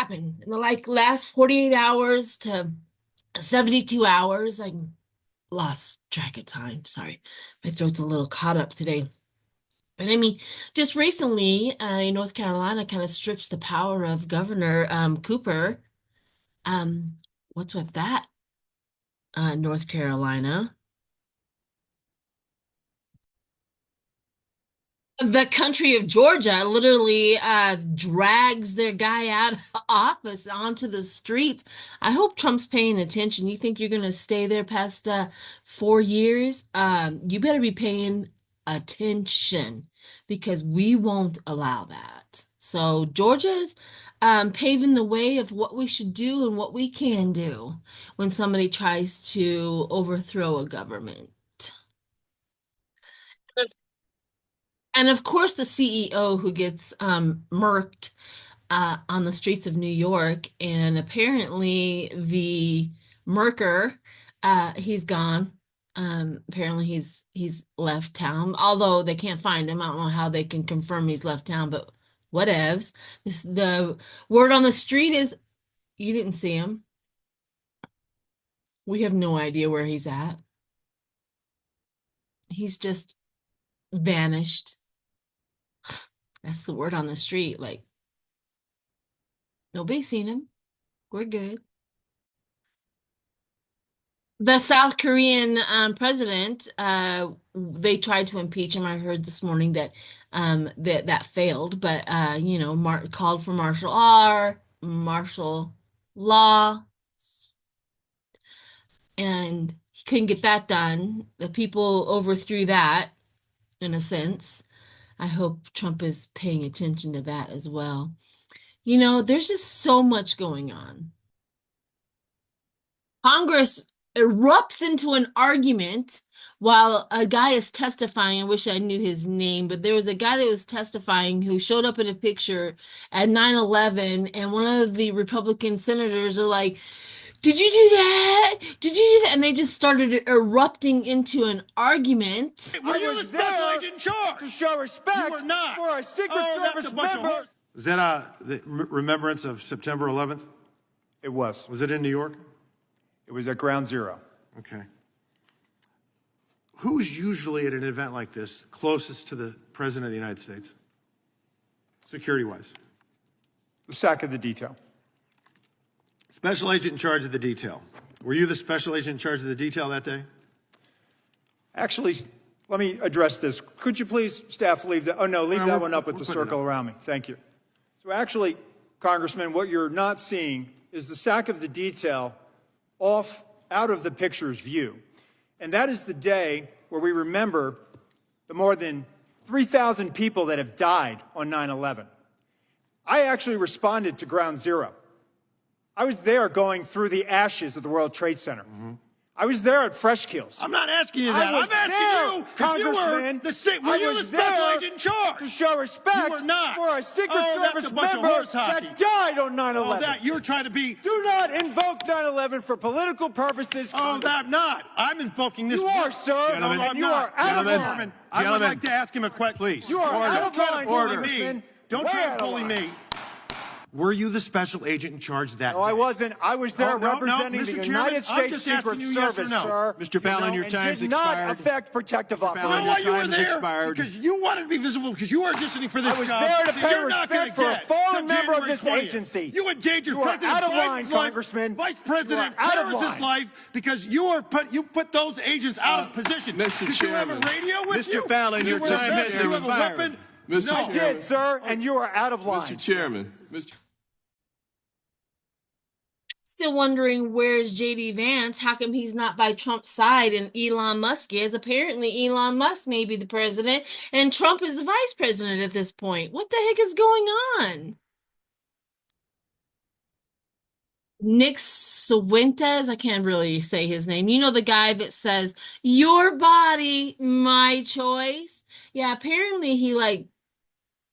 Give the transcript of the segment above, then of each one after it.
happened in the last 48 hours to 72 hours. I lost track of time. Sorry. My throat's a little caught up today. But I mean, just recently, North Carolina kind of strips the power of Governor Cooper. What's with that? North Carolina. The country of Georgia literally drags their guy out of office onto the streets. I hope Trump's paying attention. You think you're going to stay there past 4 years? You better be paying attention because we won't allow that. So Georgia's paving the way of what we should do and what we can do when somebody tries to overthrow a government. And of course, the CEO who gets murked on the streets of New York, and apparently the murker, he's gone. Apparently he's left town, although they can't find him. I don't know how they can confirm he's left town, but whatevs. The word on the street is you didn't see him. We have no idea where he's at. He's just vanished. That's the word on the street. Like, nobody's seen him. We're good. The South Korean president, they tried to impeach him. I heard this morning that that failed, but called for martial law, and he couldn't get that done. The people overthrew that, in a sense. I hope Trump is paying attention to that as well. There's just so much going on. Congress erupts into an argument while a guy is testifying. I wish I knew his name, but there was a guy that was testifying who showed up in a picture at 9/11, and one of the Republican senators are like, "Did you do that? Did you do that?" And they just started erupting into an argument. Were you the special agent in charge? To show respect for a Secret Service member. Was that the remembrance of September 11th? It was. Was it in New York? It was at Ground Zero. Okay. Who's usually at an event like this closest to the President of the United States, security-wise? The SAC of the detail. Special agent in charge of the detail. Were you the special agent in charge of the detail that day? Actually, let me address this. Could you please, staff, leave that? Oh, no, leave that one up with the circle around me. Thank you. So actually, Congressman, what you're not seeing is the SAC of the detail out of the picture's view. And that is the day where we remember the more than 3,000 people that have died on 9/11. I actually responded to Ground Zero. I was there going through the ashes of the World Trade Center. I was there at Fresh Kills. I'm not asking you that. I'm asking you, Congressman. were you the special agent in charge? To show respect for a Secret Service member that died on 9/11. Oh, that you're trying to be. Do not invoke 9/11 for political purposes. Oh, I'm not. I'm invoking this. You are, sir. Gentlemen, and you are out of line. I would like to ask him a question. Please. You are out of line, Congressman. Don't try to bully me. Were you the special agent in charge that day? No, I wasn't. I was there representing the United States Secret Service, sir. Mr. Fallon, your time's expired. Did not affect protective operations. You know why you were there? Because you wanted to be visible, because you were auditioning for this job. I was there to pay respect for a fallen member of this agency. You endangered President out of line, Congressman. Vice President Harris's life because you put those agents out of position. Mr. Chairman. Did you have a radio with you? Mr. Fallon, your time has expired. I did, sir, and you are out of line. Mr. Chairman. Still wondering where's JD Vance? How come he's not by Trump's side and Elon Musk is? Apparently Elon Musk may be the president and Trump is the vice president at this point. What the heck is going on? Nick Swentes, I can't really say his name. You know, the guy that says, "Your body, my choice." Yeah, apparently he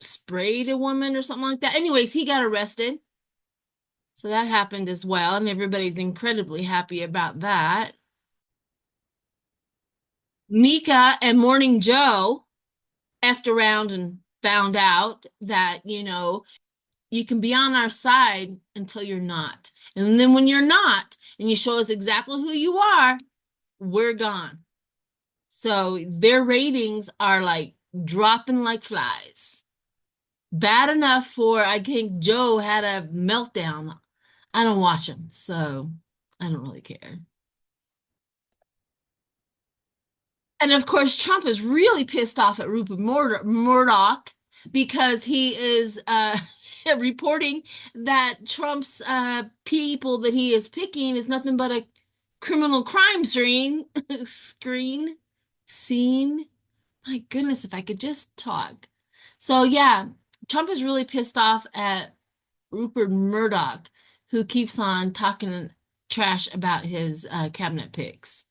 sprayed a woman or something like that. Anyways, he got arrested. So that happened as well, and everybody's incredibly happy about that. Mika and Morning Joe effed around and found out that, you can be on our side until you're not. And then when you're not, and you show us exactly who you are, we're gone. So their ratings are like dropping like flies. Bad enough for, I think Joe had a meltdown. I don't watch him, so I don't really care. And of course, Trump is really pissed off at Rupert Murdoch because he is reporting that Trump's people that he is picking is nothing but a criminal crime scene. My goodness, if I could just talk. So yeah, Trump is really pissed off at Rupert Murdoch, who keeps on talking trash about his cabinet picks.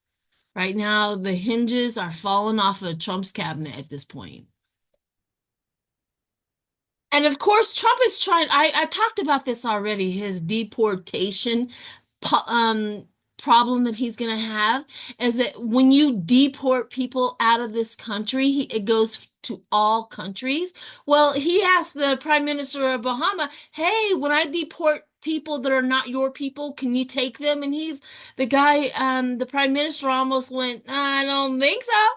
Right now, the hinges are falling off of Trump's cabinet at this point. And of course, Trump is trying, I talked about this already, his deportation problem that he's going to have is that when you deport people out of this country, it goes to all countries. Well, he asked the Prime Minister of Bahama, hey, when I deport people that are not your people, can you take them? And the Prime Minister almost went, I don't think so.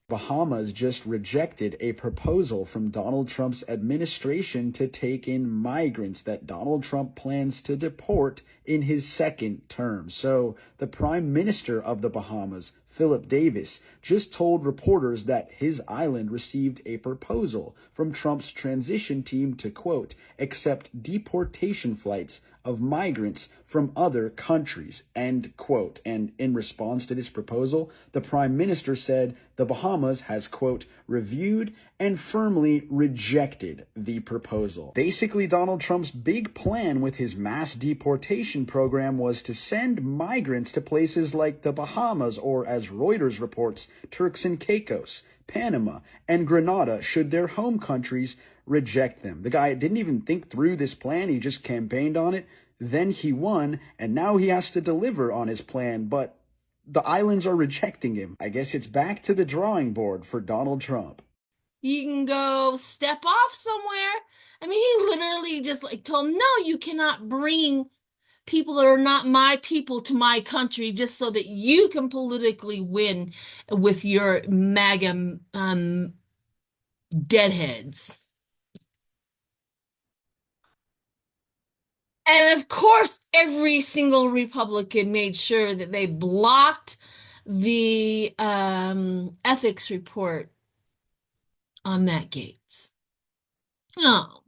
Bahamas just rejected a proposal from Donald Trump's administration to take in migrants that Donald Trump plans to deport in his second term. So the Prime Minister of the Bahamas, Philip Davis, just told reporters that his island received a proposal from Trump's transition team to, quote, accept deportation flights of migrants from other countries, end quote. And in response to this proposal, the Prime Minister said the Bahamas has, quote, reviewed and firmly rejected the proposal. Basically, Donald Trump's big plan with his mass deportation program was to send migrants to places like the Bahamas, or as Reuters reports, Turks and Caicos, Panama, and Grenada, should their home countries reject them. The guy didn't even think through this plan. He just campaigned on it. Then he won, and now he has to deliver on his plan, but the islands are rejecting him. I guess it's back to the drawing board for Donald Trump. You can go step off somewhere. I mean, he literally just like told him, no, you cannot bring people that are not my people to my country just so that you can politically win with your MAGA deadheads. And of course, every single Republican made sure that they blocked the ethics report on Matt Gaetz. Oh,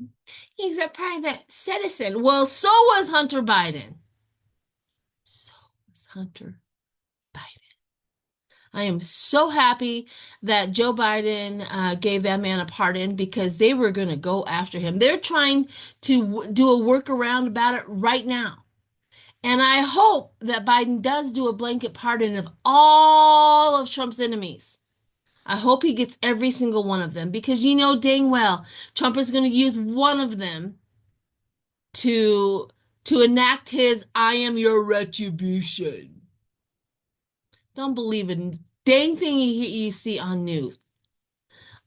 he's a private citizen. Well, so was Hunter Biden. So was Hunter Biden. I am so happy that Joe Biden gave that man a pardon because they were going to go after him. They're trying to do a workaround about it right now. And I hope that Biden does do a blanket pardon of all of Trump's enemies. I hope he gets every single one of them because you know dang well Trump is going to use one of them to enact his I am your retribution. Don't believe it. Dang thing you see on news.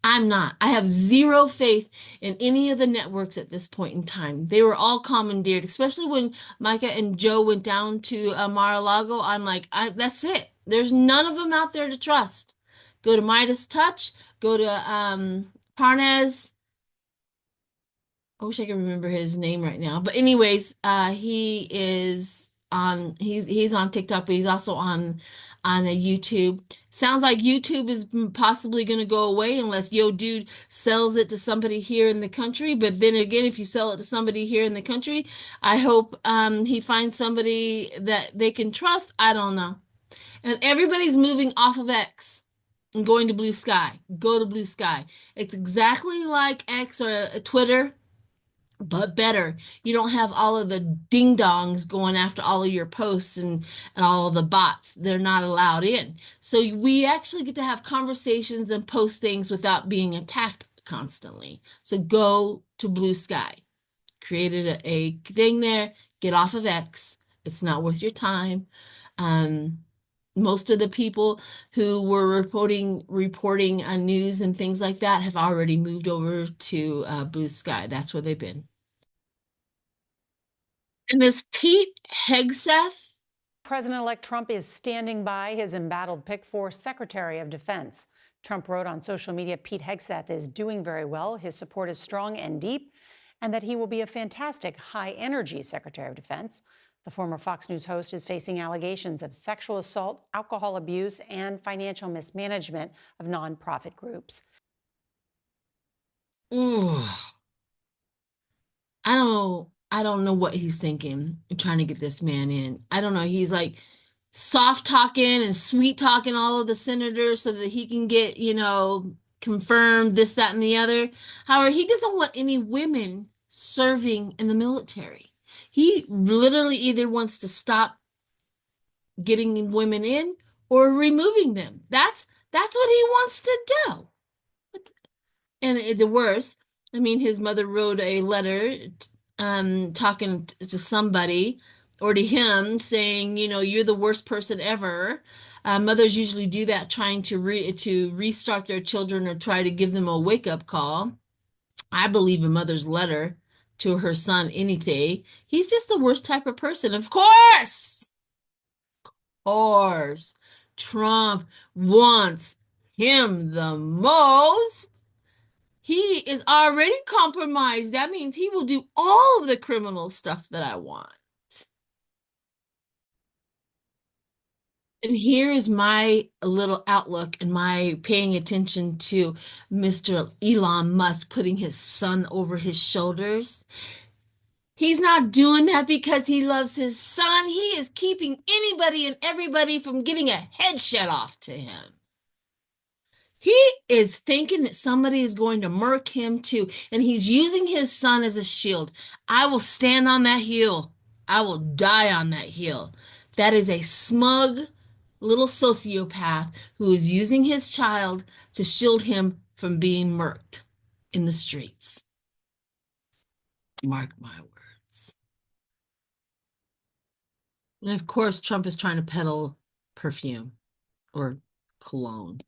I'm not. I have zero faith in any of the networks at this point in time. They were all commandeered, especially when Micah and Joe went down to Mar-a-Lago. I'm like, that's it. There's none of them out there to trust. Go to Midas Touch. Go to Parnes. I wish I could remember his name right now. But anyways, he's on TikTok, but he's also on a YouTube. Sounds like YouTube is possibly going to go away unless Yo Dude sells it to somebody here in the country. But then again, if you sell it to somebody here in the country, I hope he finds somebody that they can trust. I don't know. And everybody's moving off of X and going to Blue Sky. Go to Blue Sky. It's exactly like X or Twitter, but better. You don't have all of the ding-dongs going after all of your posts and all of the bots. They're not allowed in. So we actually get to have conversations and post things without being attacked constantly. So go to Blue Sky. Created a thing there. Get off of X. It's not worth your time. Most of the people who were reporting on news and things like that have already moved over to Blue Sky. That's where they've been. And this Pete Hegseth, President-elect Trump is standing by his embattled pick for Secretary of Defense. Trump wrote on social media Pete Hegseth is doing very well, his support is strong and deep, and that he will be a fantastic high-energy Secretary of Defense. The former Fox News host is facing allegations of sexual assault, alcohol abuse, and financial mismanagement of nonprofit groups. ooh, I don't know what he's thinking trying to get this man in. I don't know. He's like soft talking and sweet talking all of the senators so that he can get, confirmed this, that, and the other. However, he doesn't want any women serving in the military. He literally either wants to stop getting women in or removing them. That's what he wants to do. And the worst, I mean, his mother wrote a letter talking to somebody or to him saying, you're the worst person ever. Mothers usually do that, trying to restart their children or try to give them a wake-up call. I believe a mother's letter to her son any day. He's just the worst type of person. Of course, Trump wants him the most. He is already compromised. That means he will do all of the criminal stuff that I want. And here is my little outlook and my paying attention to Mr. Elon Musk putting his son over his shoulders. He's not doing that because he loves his son. He is keeping anybody and everybody from getting a headshot off to him. He is thinking that somebody is going to murk him too, and he's using his son as a shield. I will stand on that hill. I will die on that hill. That is a smug little sociopath who is using his child to shield him from being murked in the streets. Mark my words. And of course, Trump is trying to peddle perfume or cologne.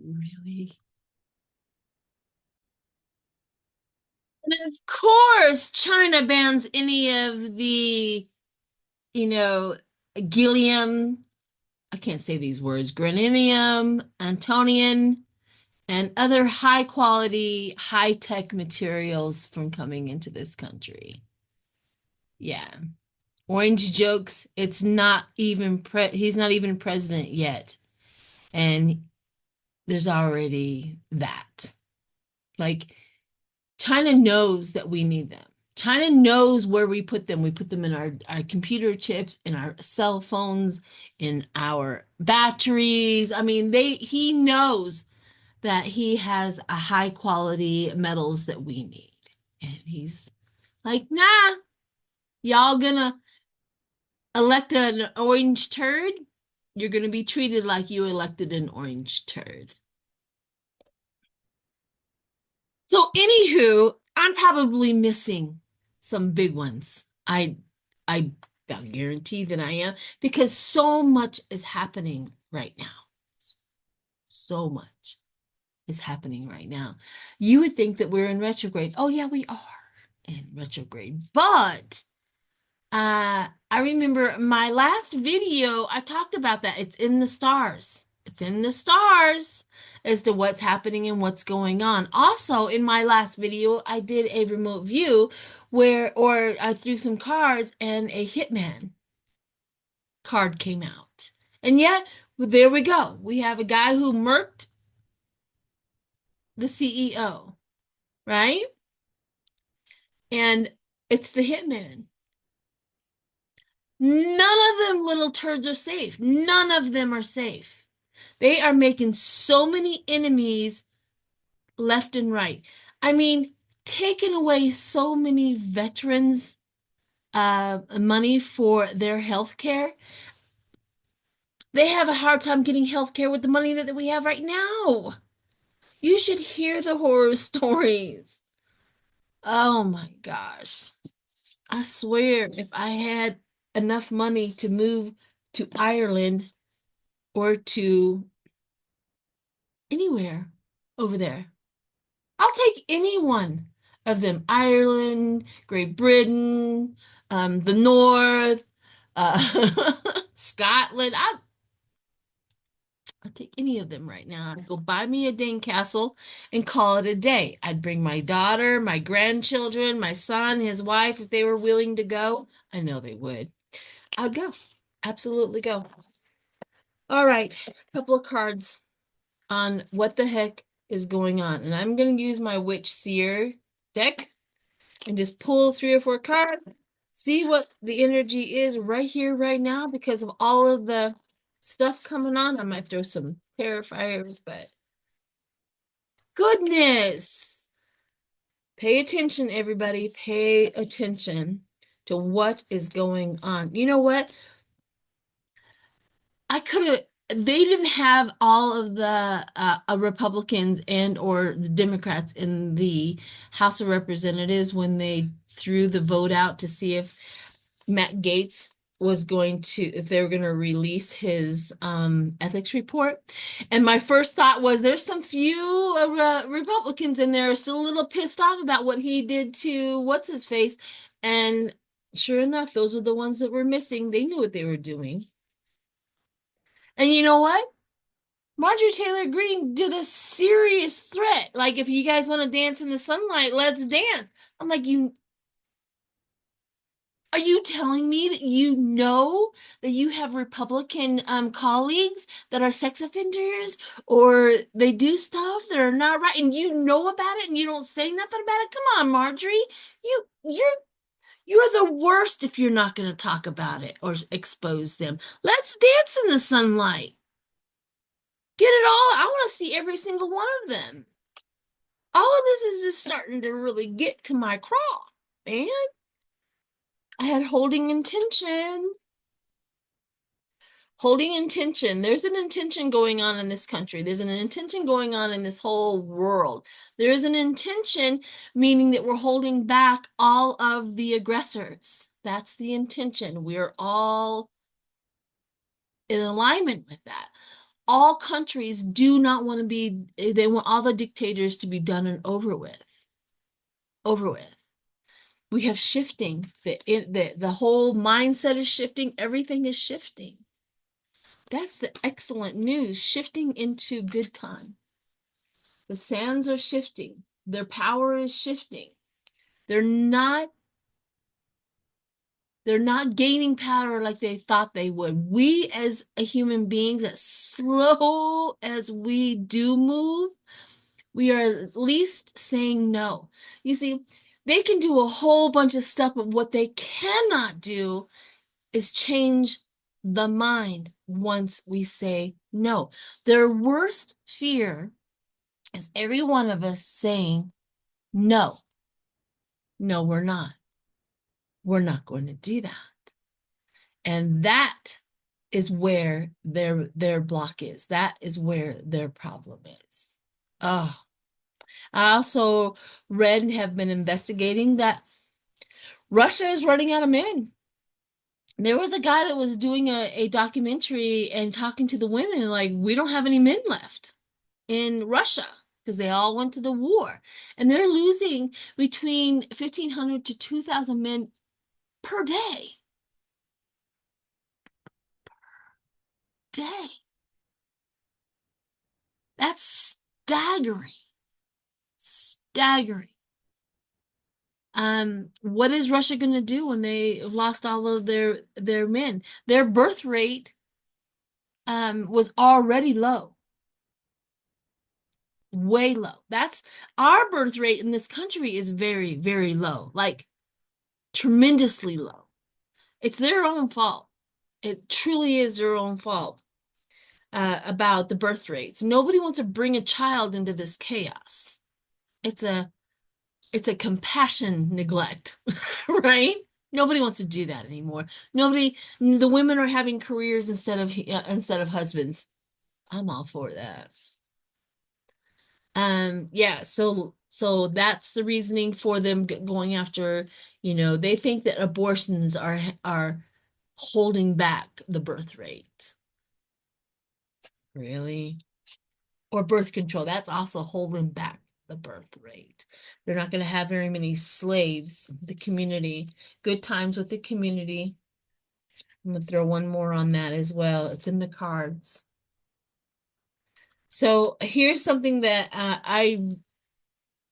Really? And of course, China bans any of the, Gillium, I can't say these words, graninium, Antonian, and other high quality, high tech materials from coming into this country. Yeah. Orange jokes, he's not even president yet. And there's already that. Like, China knows that we need them. China knows where we put them. We put them in our computer chips, in our cell phones, in our batteries. I mean, he knows that he has a high quality metals that we need. And he's like, nah, y'all gonna elect an orange turd? You're gonna be treated like you elected an orange turd. So, anywho, I'm probably missing some big ones. I guarantee that I am, because so much is happening right now. So much is happening right now. You would think that we're in retrograde. Oh yeah, we are in retrograde. But I remember my last video, I talked about that. It's in the stars. It's in the stars as to what's happening and what's going on. Also, in my last video, I did a remote view or I threw some cards and a hitman card came out. And yet, there we go. We have a guy who murked the CEO, right? And it's the hitman. None of them little turds are safe. None of them are safe. They are making so many enemies left and right. I mean, taking away so many veterans' money for their health care. They have a hard time getting health care with the money that we have right now. You should hear the horror stories. Oh my gosh. I swear, if I had enough money to move to Ireland or to anywhere over there, I'll take anyone. of them. Ireland, Great Britain, the North, Scotland. I'd take any of them right now. I'd go buy me a dang castle and call it a day. I'd bring my daughter, my grandchildren, my son, his wife, if they were willing to go. I know they would. I'd go. Absolutely go. All right, a couple of cards on what the heck is going on. And I'm going to use my Witch Seer deck and just pull 3 or 4 cards, see what the energy is right here, right now, because of all of the stuff coming on. I might throw some terrifiers, but goodness. Pay attention, everybody. Pay attention to what is going on. You know what? I could have, they didn't have all of the Republicans and or the Democrats in the House of Representatives when they threw the vote out to see if Matt Gaetz was going to, if they were going to release his ethics report. And my first thought was there's some few Republicans in there are still a little pissed off about what he did to what's his face. And sure enough, those were the ones that were missing. They knew what they were doing. And you know what? Marjorie Taylor Greene did a serious threat. Like, if you guys want to dance in the sunlight, let's dance. I'm like, are you telling me that you know that you have Republican colleagues that are sex offenders or they do stuff that are not right, and you know about it and you don't say nothing about it? Come on, Marjorie. You're the worst if you're not going to talk about it or expose them. Let's dance in the sunlight. Get it all. I want to see every single one of them. All of this is just starting to really get to my craw, man. I had holding intention. Holding intention. There's an intention going on in this country. There's an intention going on in this whole world. There is an intention, meaning that we're holding back all of the aggressors. That's the intention. We're all in alignment with that. All countries do not want to be, they want all the dictators to be done and over with. Over with. We have shifting. The whole mindset is shifting. Everything is shifting. That's the excellent news. Shifting into good time. The sands are shifting. Their power is shifting. They're not gaining power like they thought they would. We as a human beings, as slow as we do move, we are at least saying no. You see, they can do a whole bunch of stuff, but what they cannot do is change the mind once we say no. Their worst fear is every one of us saying, no, no, we're not. We're not going to do that. And that is where their block is. That is where their problem is. Oh, I also read and have been investigating that Russia is running out of men. There was a guy that was doing a documentary and talking to the women like, we don't have any men left in Russia because they all went to the war. And they're losing between 1,500 to 2,000 men per day. Day. That's staggering. Staggering. What is Russia going to do when they lost all of their men? Their birth rate was already low. Way low. That's our birth rate in this country is very, very low, like tremendously low. It's their own fault. It truly is their own fault about the birth rates. Nobody wants to bring a child into this chaos. It's a compassion neglect, right? Nobody wants to do that anymore. The women are having careers instead of husbands. I'm all for that. Yeah, so that's the reasoning for them going after, they think that abortions are holding back the birth rate. Really? Or birth control, that's also holding back the birth rate. They're not going to have very many slaves. The community, good times with the community. I'm going to throw one more on that as well. It's in the cards. So here's something that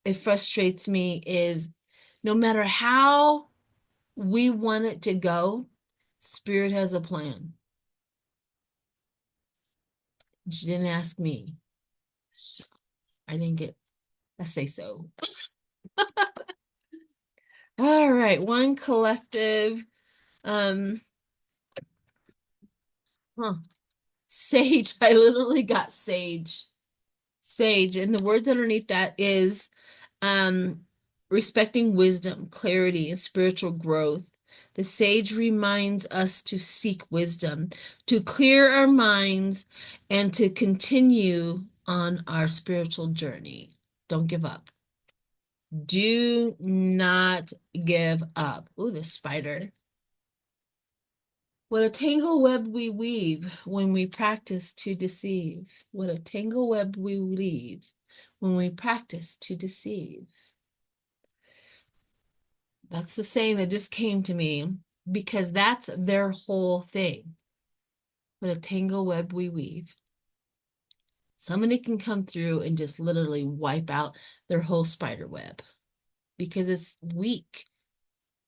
it frustrates me is no matter how we want it to go, Spirit has a plan. She didn't ask me. So I didn't get a say so. All right, one collective. Um, huh. Sage. I literally got sage. Sage. And the words underneath that is respecting wisdom, clarity, and spiritual growth. The sage reminds us to seek wisdom, to clear our minds, and to continue on our spiritual journey. Don't give up. Do not give up. Ooh, the spider. What a tangle web we weave when we practice to deceive. What a tangle web we weave when we practice to deceive. That's the saying that just came to me because that's their whole thing. What a tangle web we weave. Somebody can come through and just literally wipe out their whole spider web because it's weak.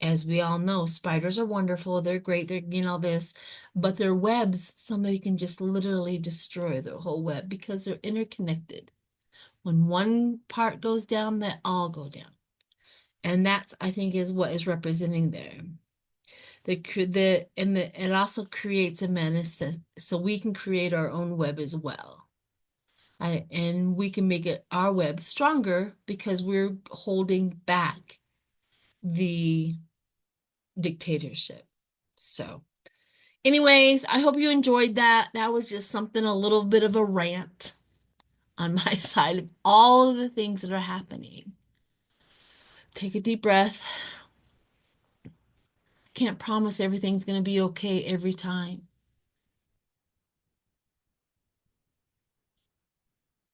As we all know, spiders are wonderful. They're great. They're, this, but their webs, somebody can just literally destroy their whole web because they're interconnected. When one part goes down, they all go down. And that's, I think, is what is representing there. It also creates a menace, so we can create our own web as well. And we can make it our web stronger because we're holding back the dictatorship. So anyways, I hope you enjoyed that. That was just something, a little bit of a rant on my side of all of the things that are happening. Take a deep breath. Can't promise everything's going to be okay every time.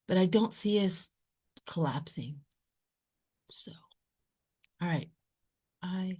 But I don't see us collapsing. So, all right. Bye.